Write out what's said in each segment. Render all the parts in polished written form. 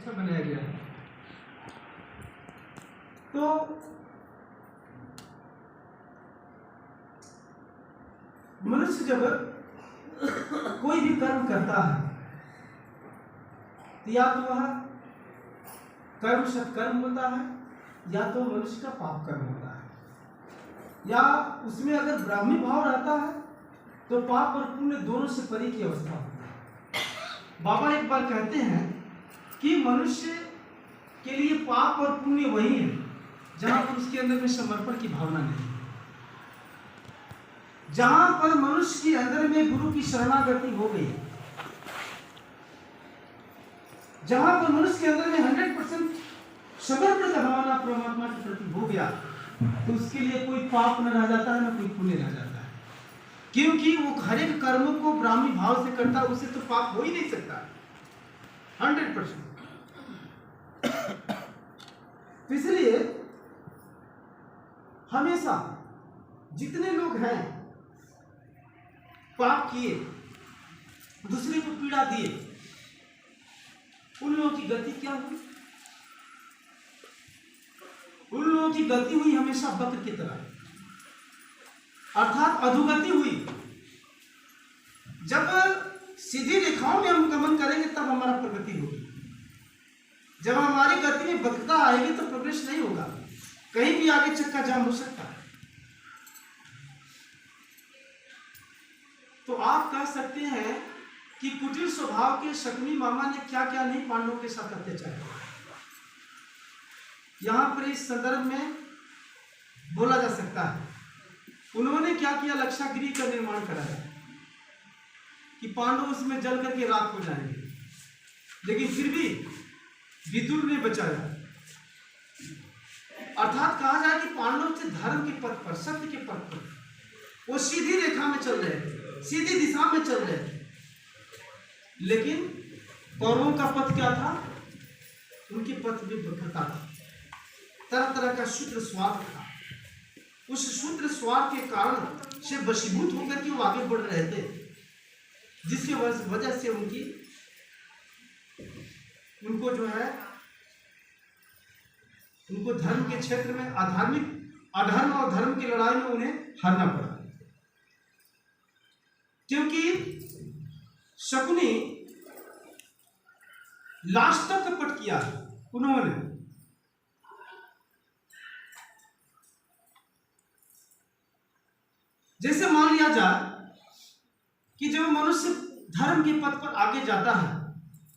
अच्छा बनाया गया है। तो मनुष्य जब कोई भी कर्म करता है तो या तो वह कर्म सत्कर्म होता है या तो मनुष्य का पाप कर्म होता है, या उसमें अगर ब्राह्मी भाव रहता है तो पाप और पुण्य दोनों से परे की अवस्था होती है। बाबा एक बार कहते हैं कि मनुष्य के लिए पाप और पुण्य वही है जहां पर उसके अंदर में समर्पण की भावना नहीं, जहां पर मनुष्य के अंदर में गुरु की शरणागति हो गई, जहां पर मनुष्य के अंदर में 100% समर्पण का भावना परमात्मा के प्रति हो गया, तो उसके लिए कोई पाप न रह जाता है, न कोई पुण्य रह जाता है, क्योंकि वो हर एक कर्म को ब्राह्मी भाव से करता है, उसे तो पाप हो ही नहीं सकता 100%। तो इसलिए हमेशा जितने लोग हैं पाप किए, दूसरे को पीड़ा दिए, उन लोगों की गति क्या हुई? उन लोगों की गति हुई हमेशा वक्र की तरह, अर्थात अधोगति हुई। जब सीधी रेखाओं में हम गमन करेंगे तब हमारा प्रगति होगी। जब हमारी गति में वक्रता आएगी तो प्रोग्रेस नहीं होगा, कहीं भी आगे चक्का जाम हो सकता है। तो आप कह सकते हैं कि कुटिल स्वभाव के शकुनी मामा ने क्या क्या नहीं पांडवों के साथ अत्याचार किया। यहां पर इस संदर्भ में बोला जा सकता है, उन्होंने क्या किया, लक्षागृह का निर्माण कराया कि पांडव उसमें जल करके राख हो जाएंगे, लेकिन फिर भी विदुर ने बचाया। अर्थात कहा जाए कि पांडव थे धर्म के पथ पर, सत्य के पथ पर, वो सीधी रेखा में चल रहे थे, सीधी दिशा में चल रहे थे। लेकिन कौरवों का पथ क्या था? उनके पथ में वक्रता था, तरह तरह का शूद्र स्वार्थ था। उस शूद्र स्वार्थ के कारण से वशीभूत होकर के वो आगे बढ़ रहे थे, जिसकी वजह से उनको जो है, उनको धर्म के क्षेत्र में अधर्म और धर्म की लड़ाई में उन्हें हारना पड़ा। क्योंकि शकुनी लास्ट तक कपट किया उन्होंने, जैसे मान लिया जाए कि जब मनुष्य धर्म के पथ पर आगे जाता है,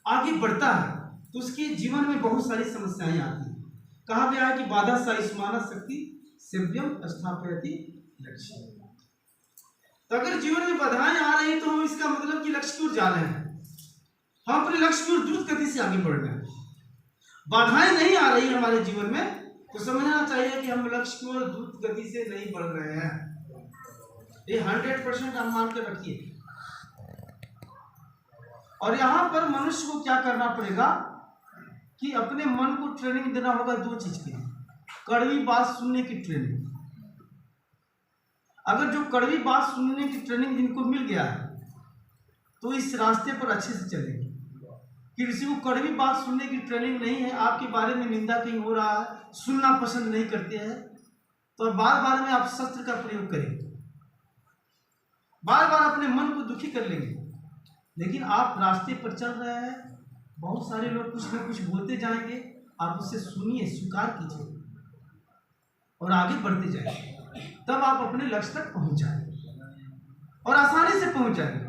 आगे बढ़ता है, तो उसके जीवन में बहुत सारी समस्याएं आती हैं। कहा गया है कि बाधा सायुष्मान शक्ति सेव्यम स्थापयति लक्ष्य। तो अगर जीवन में बाधाएं आ रही तो हम इसका मतलब कि लक्ष्य की ओर जा रहे हैं, हम अपने लक्ष्य की ओर द्रुत गति से आगे बढ़ रहे हैं। बाधाएं नहीं आ रही हमारे जीवन में तो समझना चाहिए कि हम लक्ष्य की ओर द्रुत गति से नहीं बढ़ रहे हैं। ये 100% हम मान के रखिए। और यहां पर मनुष्य को क्या करना पड़ेगा कि अपने मन को ट्रेनिंग देना होगा दो चीज की, कड़वी बात सुनने की ट्रेनिंग। अगर जो कड़वी बात सुनने की ट्रेनिंग जिनको मिल गया है तो इस रास्ते पर अच्छे से चलेंगे। कि किसी को कड़वी बात सुनने की ट्रेनिंग नहीं है, आपके बारे में निंदा कहीं हो रहा है, सुनना पसंद नहीं करते हैं, तो बार बार में आप शस्त्र का प्रयोग करेंगे, बार बार अपने मन को दुखी कर लेंगे। लेकिन आप रास्ते पर चल रहे हैं, बहुत सारे लोग कुछ न कुछ बोलते जाएंगे, आप उससे सुनिए, स्वीकार कीजिए और आगे बढ़ते जाएंगे, तब आप अपने लक्ष्य तक पहुंच जाएंगे और आसानी से पहुंच जाएंगे।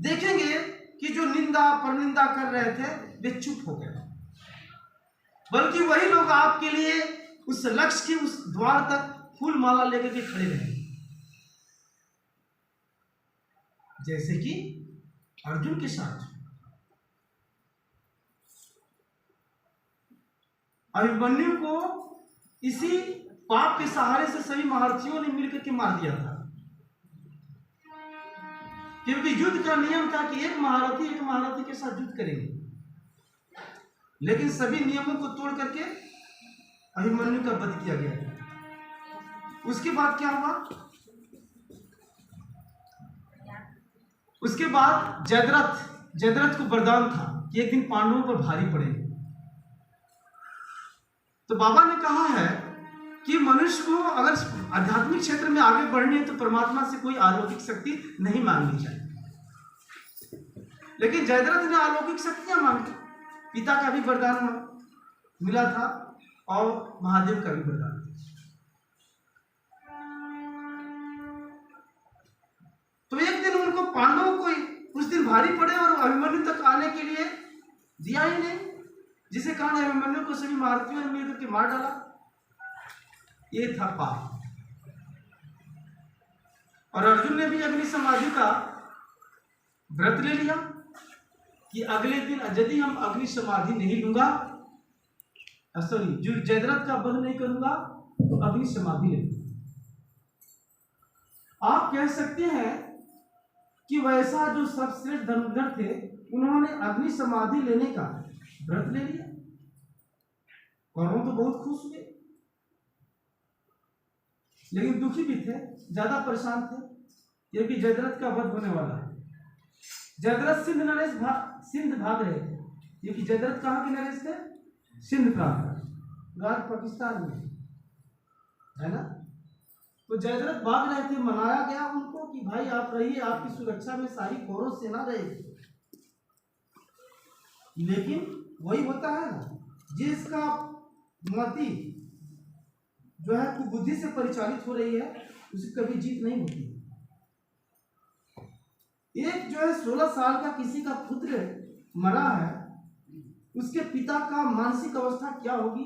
देखेंगे कि जो निंदा परनिंदा कर रहे थे वे चुप हो गए, बल्कि वही लोग आपके लिए उस लक्ष्य के उस द्वार तक फूल माला लेकर के खड़े रहे, जैसे कि अर्जुन के साथ। अभिमन्यु को इसी पाप के सहारे से सभी महारथियों ने मिलकर के मार दिया था, क्योंकि युद्ध का नियम था कि एक महारथी के साथ युद्ध करेंगे, लेकिन सभी नियमों को तोड़ करके अभिमन्यु का वध किया गया। उसके बाद क्या हुआ? उसके बाद जयद्रथ को वरदान था कि एक दिन पांडवों पर भारी पड़ेंगे। तो बाबा ने कहा है कि मनुष्य को अगर आध्यात्मिक क्षेत्र में आगे बढ़नी है तो परमात्मा से कोई अलौकिक शक्ति नहीं मांगनी चाहिए। लेकिन जयद्रथ ने अलौकिक शक्तियां मांगी, पिता का भी वरदान मिला था और महादेव का भी वरदान। तो एक दिन उनको पांडवों को कुछ दिन भारी पड़े और अभिमन्यु तक आने के लिए दिया ही नहीं, जिसे कारण अभिमन्यु को सभी महारथियों ने मिलकर के मार डाला। ये था पाप। और अर्जुन ने भी अग्नि समाधि का व्रत ले लिया कि अगले दिन यदि हम अग्नि समाधि नहीं लूंगा, सॉरी जो जयद्रथ का वध नहीं करूंगा तो अग्नि समाधि ले लूंगा। आप कह सकते हैं कि वैसा जो सर्वश्रेष्ठ धनुर्धर थे उन्होंने अग्नि समाधि लेने का व्रत ले लिया। कौरव तो बहुत खुश हुए, लेकिन दुखी भी थे, ज्यादा परेशान थे, क्योंकि जयद्रथ का वध होने वाला है। जयद्रथ सिंध नरेश सिंध भाग रहे थे, क्योंकि जयद्रथ कहाँ के नरेश थे? सिंध प्रांत, जो आज पाकिस्तान में है ना। तो जयद्रथ भाग रहे थे, मनाया गया उनको कि भाई आप रहिए, आपकी सुरक्षा में सारी कौरव सेना रहेगी। लेकिन वही होता है ना, जिसका मति जो है कुबुद्धि से परिचालित हो रही है उसे कभी जीत नहीं होती। एक जो है 16 साल का किसी का पुत्र मरा है, उसके पिता का मानसिक अवस्था क्या होगी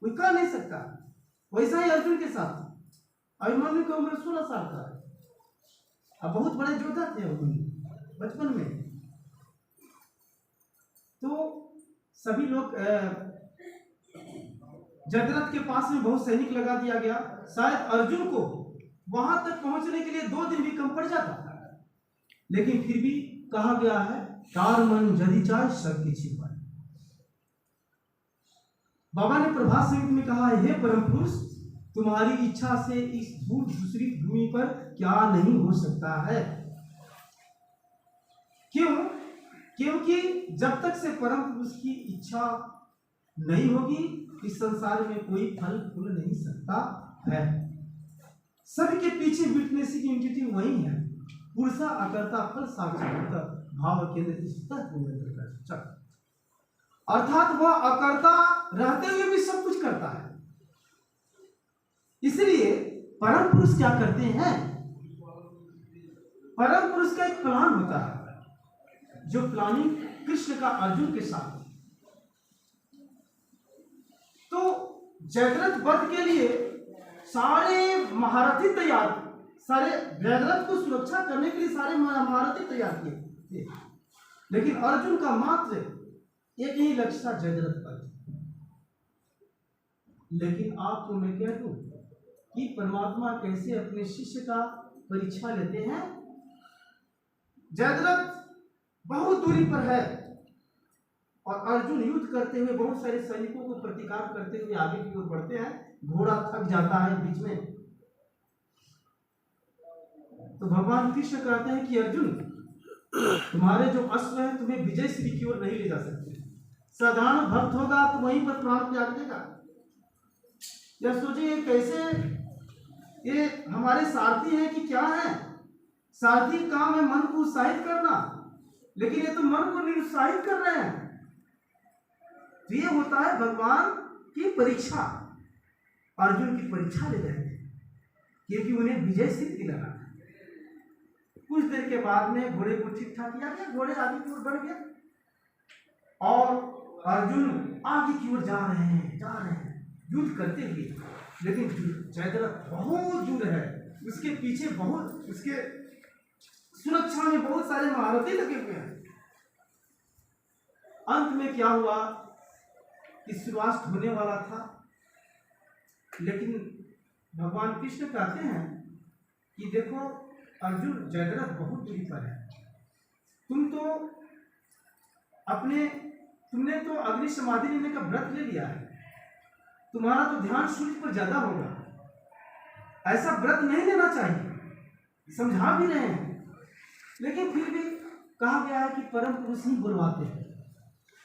कोई कह नहीं सकता। वैसा ही अर्जुन के साथ अभिमन्यु की उम्र 16 साल का है, अब बहुत बड़े योद्धा थे अभिमन्यु बचपन में। तो सभी लोग जयद्रथ के पास में बहुत सैनिक लगा दिया गया। शायद अर्जुन को वहां तक पहुंचने के लिए 2 दिन भी कम पड़ जाता, लेकिन फिर भी कहा गया है तार मन जदि चाहे सबकी छिपाए। बाबा ने प्रभात संगीत में कहा है, हे परम पुरुष, तुम्हारी इच्छा से इस दूसरी भूमि पर क्या नहीं हो सकता है। क्यों? क्योंकि जब तक से परम पुरुष की इच्छा नहीं होगी इस संसार में कोई फल फूल नहीं सकता है। सबके पीछे विटनेसिंग एंटिटी वही है, पुरुषा अकर्ता फल साक्षात भाव केंद्र, अर्थात वह अकर्ता रहते हुए भी सब कुछ करता है। इसलिए परम पुरुष क्या करते हैं? परम पुरुष का एक प्लान होता है, जो प्लानिंग कृष्ण का अर्जुन के साथ। तो जयद्रथ वध के लिए सारे महारथी तैयार, सारे जयद्रथ को सुरक्षा करने के लिए सारे महारथी तैयार किए थे, लेकिन अर्जुन का मात्र एक ही लक्ष्य था, जयद्रथ वध। लेकिन आपको मैं कह दूं कि परमात्मा कैसे अपने शिष्य का परीक्षा लेते हैं। जयद्रथ बहुत दूरी पर है और अर्जुन युद्ध करते हुए बहुत सारे सैनिकों को प्रतिकार करते हुए आगे की ओर बढ़ते हैं। घोड़ा थक जाता है बीच में, तो भगवान कृष्ण कहते हैं कि अर्जुन, तुम्हारे जो अश्व है तुम्हें विजय श्री की ओर नहीं ले जा सकते। साधारण भक्त होगा तो वहीं पर प्राण त्याग देगा। या सोचिए कैसे ये हमारे सारथी हैं कि क्या है? सारथी काम है मन को उत्साहित करना, लेकिन ये तो मन को निरुत्साहित कर रहे हैं। तो ये होता है भगवान की परीक्षा। अर्जुन की परीक्षा ले रहे थे क्योंकि उन्हें विजय सिद्ध दिलाना था। कुछ देर के बाद में घोड़े को ठीक ठाक किया गया, घोड़े आगे की ओर बढ़ गया और अर्जुन आगे की ओर जा रहे हैं युद्ध करते हुए। लेकिन जयद्रथ बहुत दूर है, उसके पीछे बहुत, उसके सुरक्षा में बहुत सारे महारथी लगे हुए हैं। अंत में क्या हुआ कि सूर्यास्त होने वाला था, लेकिन भगवान कृष्ण कहते हैं कि देखो अर्जुन, जयद्रथ बहुत दूरी पर है, तुमने तो अग्नि समाधि लेने का व्रत ले लिया है, तुम्हारा तो ध्यान सूर्य पर ज्यादा होगा, ऐसा व्रत नहीं लेना चाहिए। समझा भी रहे हैं, लेकिन फिर भी कहा गया है कि परम पुरुष ही बुलवाते हैं।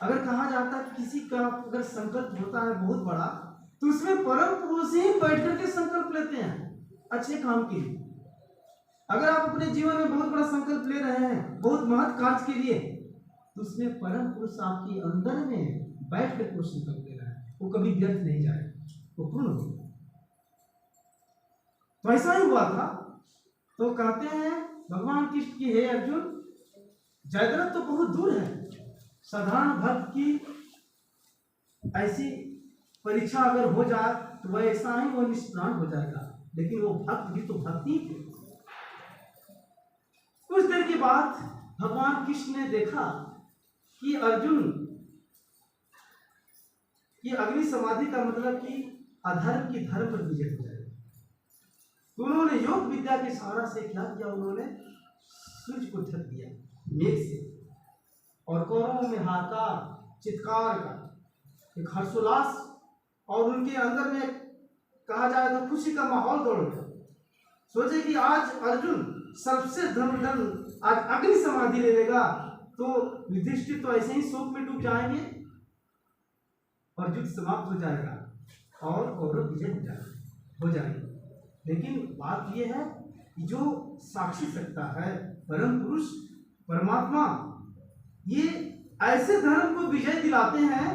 अगर कहा जाता है कि किसी का अगर संकल्प होता है बहुत बड़ा, तो उसमें परम पुरुष ही बैठ करके संकल्प लेते हैं अच्छे काम के लिए। अगर आप अपने जीवन में बहुत बड़ा संकल्प ले रहे हैं बहुत महत् कार्य के लिए, तो उसमें परम पुरुष आपके अंदर में बैठ कर वो संकल्प ले रहा है, वो कभी व्यर्थ नहीं जाएगा, वो पूर्ण होगा। तो ऐसा ही हुआ था। तो कहते हैं भगवान कृष्ण की, हे अर्जुन, जयद्रथ तो बहुत दूर है, साधारण भक्त की ऐसी परीक्षा अगर हो जाए तो वह ऐसा ही वो निष्प्राण हो जाएगा, लेकिन वो भक्त भी तो भक्ति थे। कुछ देर के बाद भगवान कृष्ण ने देखा कि अर्जुन की अग्नि समाधि का मतलब कि अधर्म की धर्म पर विजय हो जाएगा। तो उन्होंने योग विद्या के सहारा से क्या किया, उन्होंने सूर्य को ढक दिया मेघ से, और कौरवों में हाहाकार चित्कार का एक हर्षोल्लास, और उनके अंदर में कहा जाए तो खुशी का माहौल दौड़ गया। सोचे कि आज अर्जुन सबसे धनुर्धर आज अग्नि समाधि ले लेगा, तो युधिष्ठिर तो ऐसे ही शोक में डूब जाएंगे और युद्ध समाप्त हो जाएगा और कौरव विजय हो जाएंगे। लेकिन बात यह है कि जो साक्षी सत्ता है, परम पुरुष परमात्मा, ये ऐसे धर्म को विजय दिलाते हैं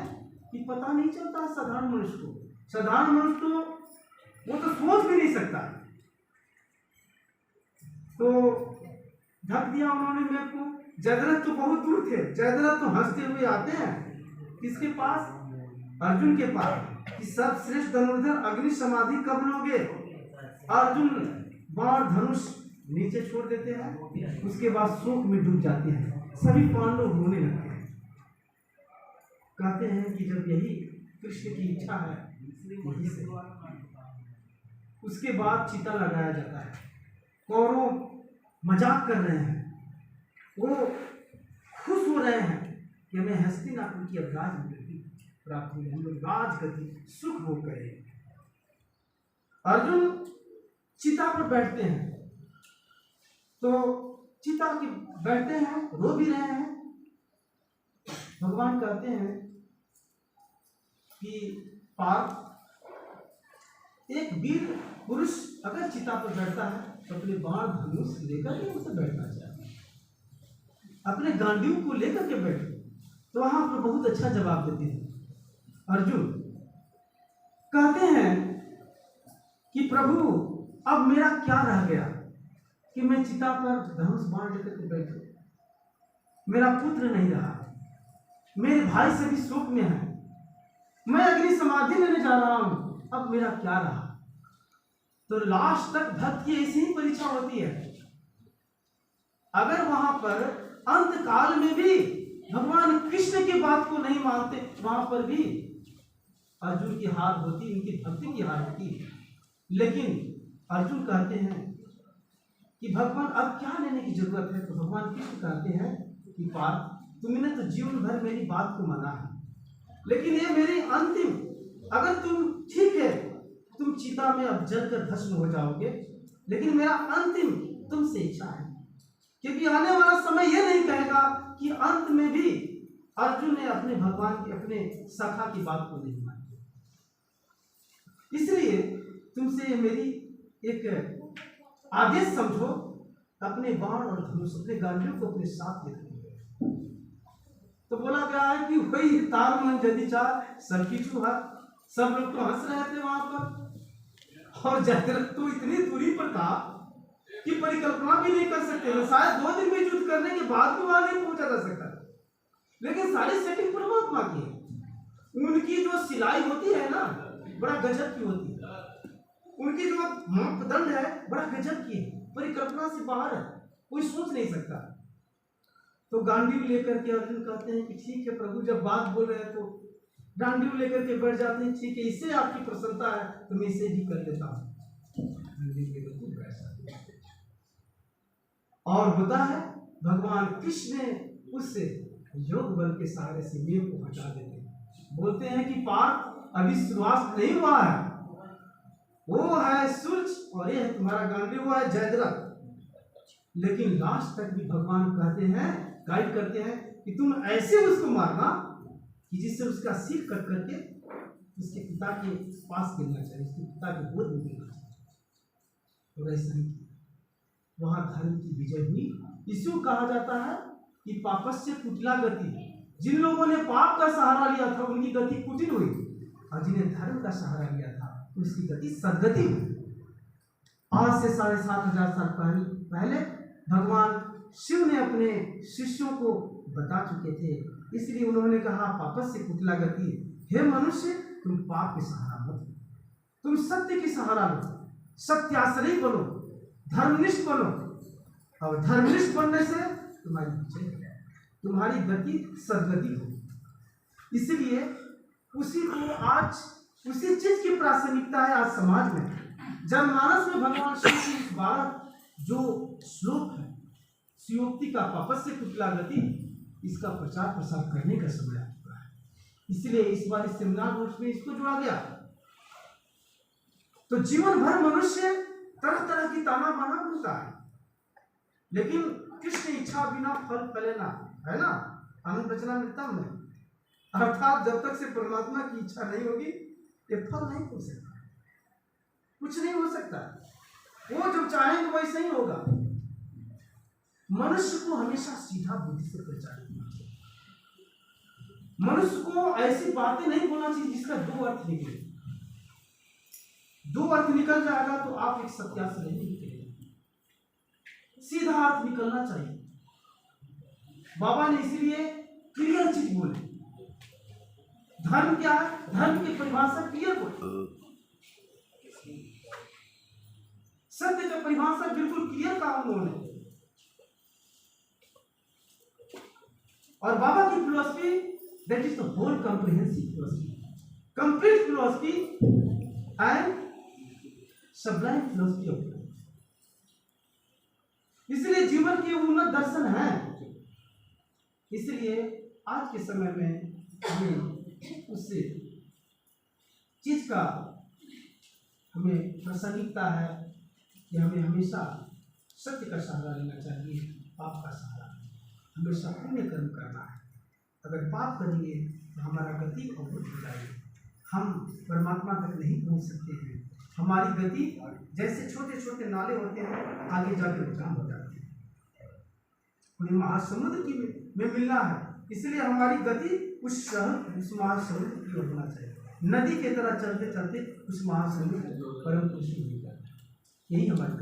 कि पता नहीं चलता साधारण मनुष्य को। साधारण मनुष्य तो वो तो सोच भी नहीं सकता। तो ढक दिया उन्होंने मेरे को। जयद्रथ तो बहुत दूर थे, जयद्रथ तो हंसते हुए आते हैं किसके पास, अर्जुन के पास, कि सर्वश्रेष्ठ धनुर्धर अग्नि समाधि कब लोगे। अर्जुन बाण धनुष नीचे छोड़ देते हैं, उसके बाद शोक में डूब जाते हैं, सभी पांडव रोने लगते हैं। कहते हैं कि जब यही कृष्ण की इच्छा है वही से। उसके बाद चिता लगाया जाता है। कौरव मजाक कर रहे हैं, वो खुश हो रहे हैं कि हमें हस्तिनापुर की अब राजगद्दी प्राप्त हुई, हम लोग राजगद्दी सुख भोग गए। अर्जुन चिता पर बैठते हैं, तो चिता की बैठते हैं, रो भी रहे हैं। भगवान कहते हैं कि पार्थ, एक वीर पुरुष अगर चिता पर बैठता है तो अपने बाण धनुष लेकर के उसे बैठना चाहिए, अपने गांडीव को लेकर के बैठे। तो वहां पर बहुत अच्छा जवाब देते हैं। अर्जुन कहते हैं कि प्रभु अब मेरा क्या रह गया कि मैं चिता पर धनुष बाण लेकर के बैठूं। मेरा पुत्र नहीं रहा, मेरे भाई से भी शोक में है, मैं अग्नि समाधि लेने जा रहा हूं, अब मेरा क्या रहा। तो लास्ट तक भक्त की ऐसी ही परीक्षा होती है। अगर वहां पर अंत काल में भी भगवान कृष्ण की बात को नहीं मानते, वहां पर भी अर्जुन की हार होती, उनकी भक्ति की हार होती। लेकिन अर्जुन कहते हैं कि भगवान अब क्या लेने की जरूरत है। तो भगवान कृष्ण कहते हैं कि पार्थ, तुमने तो जीवन भर मेरी बात को माना है, लेकिन ये मेरी अंतिम, अगर तुम ठीक है तुम चिता में अब जलकर भस्म हो जाओगे, लेकिन मेरा अंतिम तुमसे इच्छा है, क्योंकि आने वाला समय यह नहीं कहेगा कि अंत में भी अर्जुन ने अपने भगवान की, अपने सखा की बात को नहीं मानी। इसलिए तुमसे मेरी एक आदेश समझो, अपने बाण और धनुष, अपने गांडियों को अपने साथ लेते। तो बोला गया है कि वही तार मन जदि चाह सबकी चूहा। सब लोग तो हंस रहे थे वहां पर, और जयद्रथ तो इतनी दूरी पर था कि परिकल्पना भी नहीं कर सकते थे। शायद 2 दिन में युद्ध करने के बाद भी वहां नहीं पहुंचा जा सकता, लेकिन सारी सेटिंग परमात्मा की है। उनकी जो सिलाई होती है ना, बड़ा गजब की होती है। उनकी जो मापदंड है बड़ा गजब की है, परिकल्पना से बाहर है, कोई सोच नहीं सकता। तो गांडीव लेकर के अर्जुन कहते हैं कि ठीक है प्रभु, जब बात बोल रहे हैं तो गांडीव लेकर के बैठ जाते हैं। ठीक है, इससे आपकी प्रसन्नता है तो मैं इसे भी कर देता हूँ। और होता है भगवान कृष्ण ने उस योग बल के सहारे से मेघ को हटा देते हैं। बोलते हैं कि पार्थ अभी शुरुआत नहीं हुआ है, वो है सूर्य और ये है तुम्हारा गांडीव, वो है जयद्रथ। लेकिन लास्ट तक भी भगवान कहते हैं, गाइड करते हैं कि तुम ऐसे उसको मारना कि जिससे उसका सिर कट करके उसके पिता के पास गिरना चाहिए, उसके पिता के गोद में गिरना चाहिए। और ऐसा ही वहां धर्म की विजय हुई। इसको कहा जाता है कि पापस्य कुटिला गति। जिन लोगों ने पाप का सहारा लिया था उनकी गति कुटिल हुई, और जिन्हें धर्म का सहारा लिया था उसकी गति सद्गति हुई। आज से 7,500 साल पहले भगवान शिव ने अपने शिष्यों को बता चुके थे, इसलिए उन्होंने कहा पापस्य कुटिला गति। हे मनुष्य, तुम पाप के सहारा मत लो, तुम सत्य की सहारा लो, सत्याश्रयी बनो, धर्मनिष्ठ बनो, और धर्मनिष्ठ बनने से तुम्हारी विजय, तुम्हारी गति सद्गति हो। इसलिए उसी को आज उसी चीज की प्रासंगिकता है आज समाज में। जनमानस में भगवान शिव की 12 जो श्लोक है शिवोक्ति का पापस्य कुटिला गति, इसका प्रचार प्रसार करने का समय आ चुका है। इसलिए इस बार इस सेमिनार नोट्स में इसको जोड़ा गया। तो जीवन भर मनुष्य तरह तरह की ताना बाना बोलता है, लेकिन कृष्ण इच्छा बिना फल फले ना, है ना, आनंद बचना मिलता में। अर्थात जब तक से परमात्मा की इच्छा नहीं होगी ये फल नहीं हो सकता, कुछ नहीं हो सकता। वो जब चाहेंगे वैसे ही होगा। मनुष्य को हमेशा सीधा बुद्धि से परिचालित करना चाहिए। मनुष्य को ऐसी बातें नहीं बोलना चाहिए जिसका 2 अर्थ निकले। 2 अर्थ निकल जाएगा तो आप एक सत्याश्रय नहीं निकलेगा, सीधा अर्थ निकलना चाहिए। बाबा ने इसलिए क्लियर चीज बोली। धर्म क्या है? धर्म की परिभाषा क्लियर बोली, सत्य का परिभाषा बिल्कुल क्लियर कहा उन्होंने। और बाबा की philosophy, that is the whole comprehensive philosophy, complete philosophy and sublime philosophy of life. इसलिए जीवन के उन्नत दर्शन है। इसलिए आज के समय में हमें उससे चीज का हमें प्रासंगिकता है कि हमें हमेशा सत्य का सहारा लेना चाहिए, पाप का सहारा हमेशा पुण्य कर्म करना है। अगर पाप करेंगे तो हमारा गति अवरुद्ध हो जाएगी, हम परमात्मा तक नहीं पहुंच सकते हैं। हमारी गति जैसे छोटे छोटे नाले होते हैं, आगे जाकर जाम हो जाते हैं। उन्हें महासमुद्र की में मिलना है, इसलिए हमारी गति उस महासमुद्र की ओर होना चाहिए। नदी की तरह चलते चलते उस महासमुद्र परम पुरुष में मिल जाता है। यही हमारी